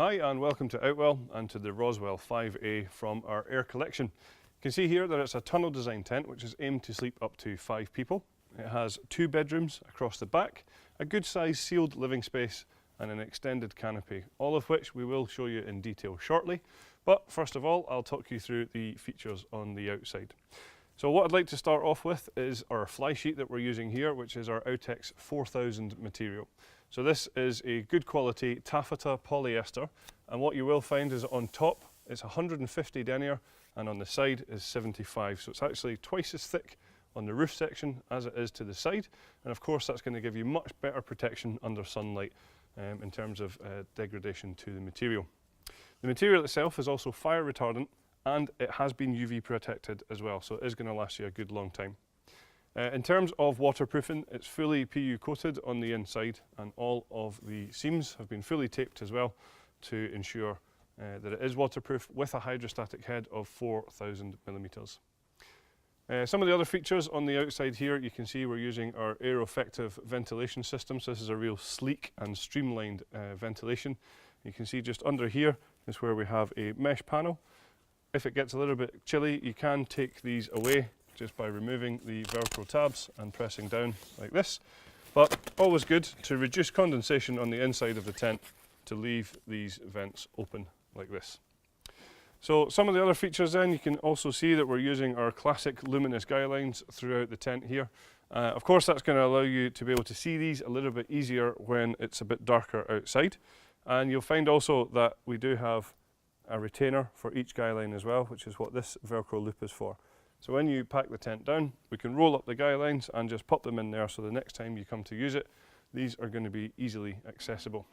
Hi and welcome to Outwell and to the Roswell 5A from our air collection. You can see here that it's a tunnel design tent which is aimed to sleep up to 5 people. It has 2 bedrooms across the back, a good sized sealed living space and an extended canopy, all of which we will show you in detail shortly. But first of all, I'll talk you through the features on the outside. So what I'd like to start off with is our fly sheet that we're using here, which is our Outex 4000 material. So this is a good quality taffeta polyester, and what you will find is on top it's 150 denier and on the side is 75. So it's actually twice as thick on the roof section as it is to the side, and of course that's going to give you much better protection under sunlight in terms of degradation to the material. The material itself is also fire retardant and it has been UV protected as well, so it is going to last you a good long time. In terms of waterproofing, it's fully PU coated on the inside and all of the seams have been fully taped as well to ensure that it is waterproof with a hydrostatic head of 4000 millimeters. Some of the other features on the outside here, you can see we're using our air-effective ventilation system. So this is a real sleek and streamlined ventilation. You can see just under here is where we have a mesh panel. If it gets a little bit chilly, you can take these away just by removing the Velcro tabs and pressing down like this. But always good to reduce condensation on the inside of the tent to leave these vents open like this. So some of the other features then, you can also see that we're using our classic luminous guy lines throughout the tent here. Of course that's going to allow you to be able to see these a little bit easier when it's a bit darker outside. And you'll find also that we do have a retainer for each guy line as well, which is what this Velcro loop is for. So when you pack the tent down, we can roll up the guy lines and just pop them in there, so the next time you come to use it, these are going to be easily accessible.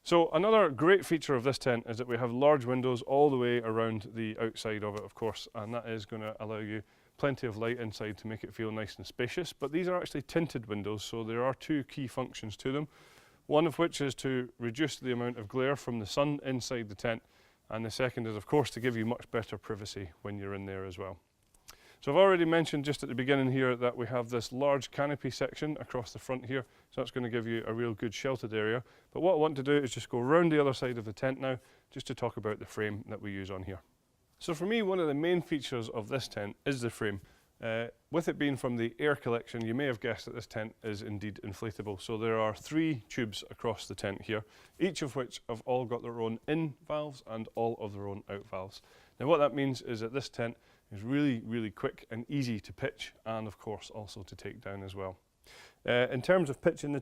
So another great feature of this tent is that we have large windows all the way around the outside of it, of course, and that is going to allow you plenty of light inside to make it feel nice and spacious. But these are actually tinted windows, so there are 2 key functions to them. One of which is to reduce the amount of glare from the sun inside the tent, and the second is of course to give you much better privacy when you're in there as well. So I've already mentioned just at the beginning here that we have this large canopy section across the front here, so that's going to give you a real good sheltered area. But what I want to do is just go around the other side of the tent now, just to talk about the frame that we use on here. So for me, one of the main features of this tent is the frame. With it being from the air collection, you may have guessed that this tent is indeed inflatable. So there are 3 tubes across the tent here, each of which have all got their own in valves and all of their own out valves. Now what that means is that this tent is really quick and easy to pitch, and of course also to take down as well. In terms of pitching the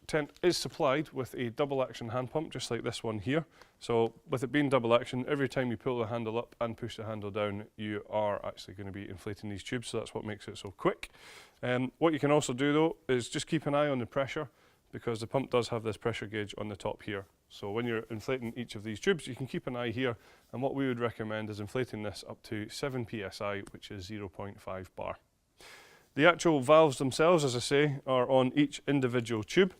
tent is supplied with a double action hand pump, just like this one here. So with it being double action, every time you pull the handle up and push the handle down, you are actually going to be inflating these tubes, so that's what makes it so quick. What you can also do though is just keep an eye on the pressure, because the pump does have this pressure gauge on the top here. So when you're inflating each of these tubes, you can keep an eye here, and what we would recommend is inflating this up to 7 psi, which is 0.5 bar. The actual valves themselves, as I say, are on each individual tube,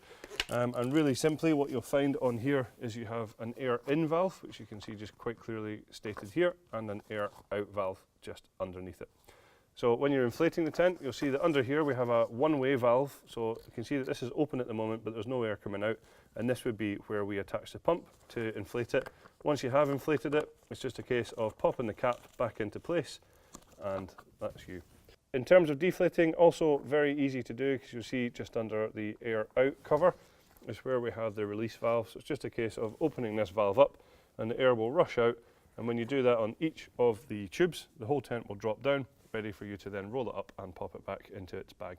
and really simply what you'll find on here is you have an air in valve, which you can see just quite clearly stated here, and an air out valve just underneath it. So when you're inflating the tent, you'll see that under here we have a one-way valve, so you can see that this is open at the moment but there's no air coming out, and this would be where we attach the pump to inflate it. Once you have inflated it, it's just a case of popping the cap back into place, and that's you. In terms of deflating, also very easy to do, because you'll see just under the air out cover is where we have the release valve. So it's just a case of opening this valve up and the air will rush out, and when you do that on each of the tubes, the whole tent will drop down, ready for you to then roll it up and pop it back into its bag.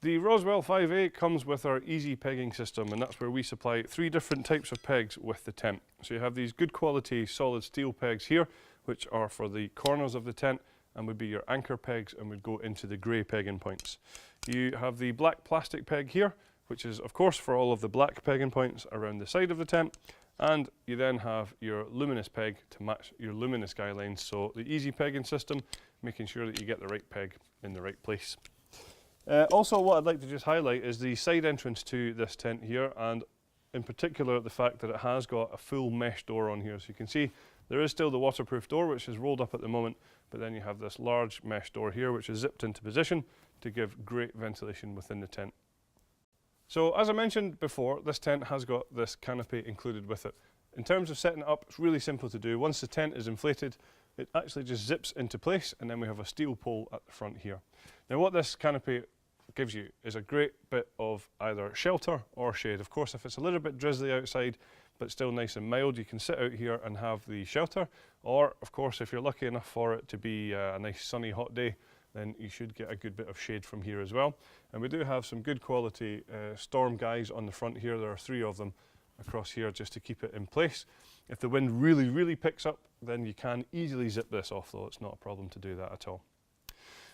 The Roswell 5A comes with our easy pegging system, and that's where we supply 3 different types of pegs with the tent. So you have these good quality solid steel pegs here, which are for the corners of the tent and would be your anchor pegs and would go into the grey pegging points. You have the black plastic peg here, which is of course for all of the black pegging points around the side of the tent, and you then have your luminous peg to match your luminous guy lines. So the easy pegging system, making sure that you get the right peg in the right place. Also what I'd like to just highlight is the side entrance to this tent here, and in particular the fact that it has got a full mesh door on here. So you can see there is still the waterproof door, which is rolled up at the moment, but then you have this large mesh door here which is zipped into position to give great ventilation within the tent. So as I mentioned before, this tent has got this canopy included with it. In terms of setting it up, it's really simple to do. Once the tent is inflated, it actually just zips into place, and then we have a steel pole at the front here. Now what this canopy gives you is a great bit of either shelter or shade. Of course, if it's a little bit drizzly outside, but still nice and mild, you can sit out here and have the shelter. Or, of course, if you're lucky enough for it to be a nice sunny hot day, then you should get a good bit of shade from here as well. And we do have some good quality storm guys on the front here. There are 3 of them across here just to keep it in place. If the wind really, really picks up, then you can easily zip this off, though. It's not a problem to do that at all.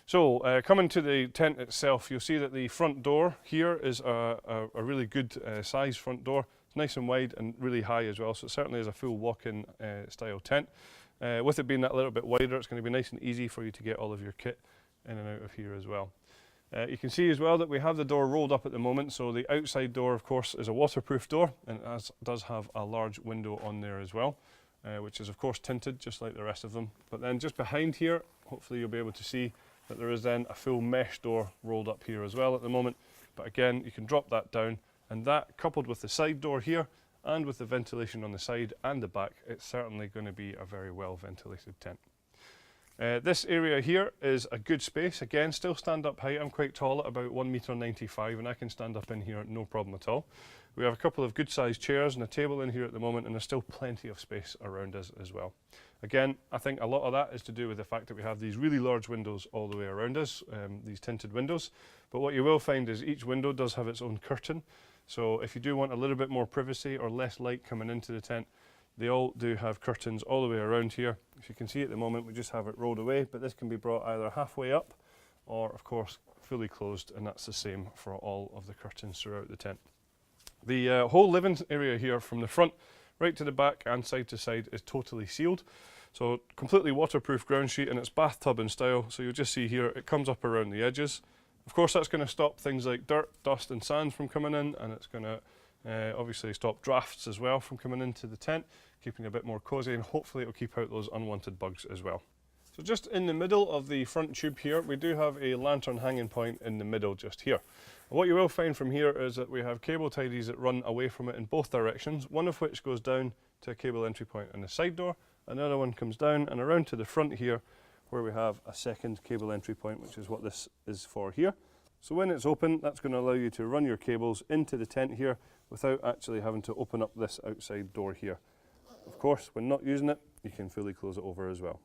So coming to the tent itself, you'll see that the front door here is a really good size front door. It's nice and wide and really high as well, so it certainly is a full walk-in style tent. With it being that little bit wider, it's going to be nice and easy for you to get all of your kit in and out of here as well. You can see as well that we have the door rolled up at the moment, so the outside door, of course, is a waterproof door, and it does have a large window on there as well, which is of course tinted just like the rest of them. But then just behind here, hopefully you'll be able to see that there is then a full mesh door rolled up here as well at the moment. But again, you can drop that down, and that coupled with the side door here and with the ventilation on the side and the back, it's certainly going to be a very well ventilated tent. This area here is a good space. Again, still stand up height. I'm quite tall at about 1.95 m, and I can stand up in here no problem at all. We have a couple of good sized chairs and a table in here at the moment, and there's still plenty of space around us as well. Again, I think a lot of that is to do with the fact that we have these really large windows all the way around us, these tinted windows. But what you will find is each window does have its own curtain. So if you do want a little bit more privacy or less light coming into the tent, they all do have curtains all the way around here. As you can see at the moment, we just have it rolled away, but this can be brought either halfway up or, of course, fully closed, and that's the same for all of the curtains throughout the tent. The whole living area here from the front right to the back and side to side is totally sealed. So completely waterproof ground sheet, and it's bathtub in style. So you'll just see here, it comes up around the edges. Of course, that's going to stop things like dirt, dust and sand from coming in, and it's going to obviously stop drafts as well from coming into the tent, keeping it a bit more cozy, and hopefully it'll keep out those unwanted bugs as well. So just in the middle of the front tube here, we do have a lantern hanging point in the middle just here. And what you will find from here is that we have cable tidies that run away from it in both directions, one of which goes down to a cable entry point in the side door, another one comes down and around to the front here, where we have a second cable entry point, which is what this is for here. So when it's open, that's going to allow you to run your cables into the tent here without actually having to open up this outside door here. Of course, when not using it, you can fully close it over as well.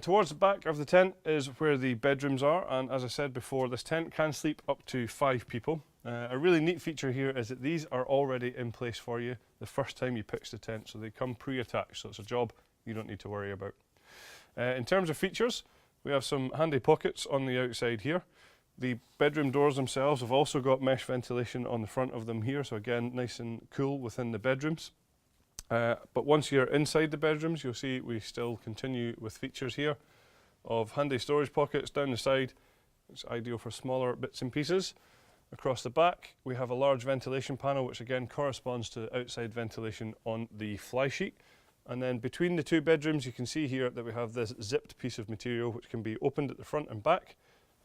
Towards the back of the tent is where the bedrooms are, and as I said before, this tent can sleep up to 5 people. A really neat feature here is that these are already in place for you the first time you pitch the tent, so they come pre-attached, so it's a job you don't need to worry about. In terms of features, we have some handy pockets on the outside here. The bedroom doors themselves have also got mesh ventilation on the front of them here, so again, nice and cool within the bedrooms. But once you're inside the bedrooms, you'll see we still continue with features here of handy storage pockets down the side. It's ideal for smaller bits and pieces. Across the back, we have a large ventilation panel, which again corresponds to outside ventilation on the fly sheet. And then between the 2 bedrooms, you can see here that we have this zipped piece of material which can be opened at the front and back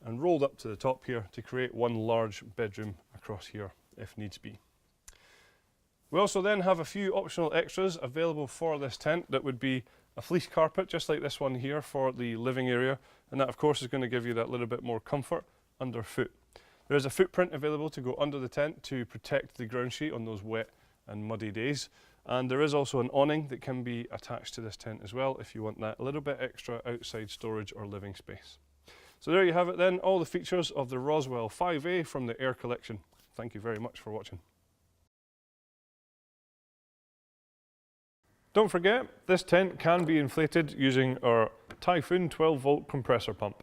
and rolled up to the top here to create one large bedroom across here if needs be. We also then have a few optional extras available for this tent that would be a fleece carpet, just like this one here for the living area, and that of course is going to give you that little bit more comfort underfoot. There is a footprint available to go under the tent to protect the ground sheet on those wet and muddy days, and there is also an awning that can be attached to this tent as well if you want that little bit extra outside storage or living space. So there you have it then, all the features of the Roswell 5A from the Air collection. Thank you very much for watching. Don't forget, this tent can be inflated using our Typhoon 12-volt compressor pump.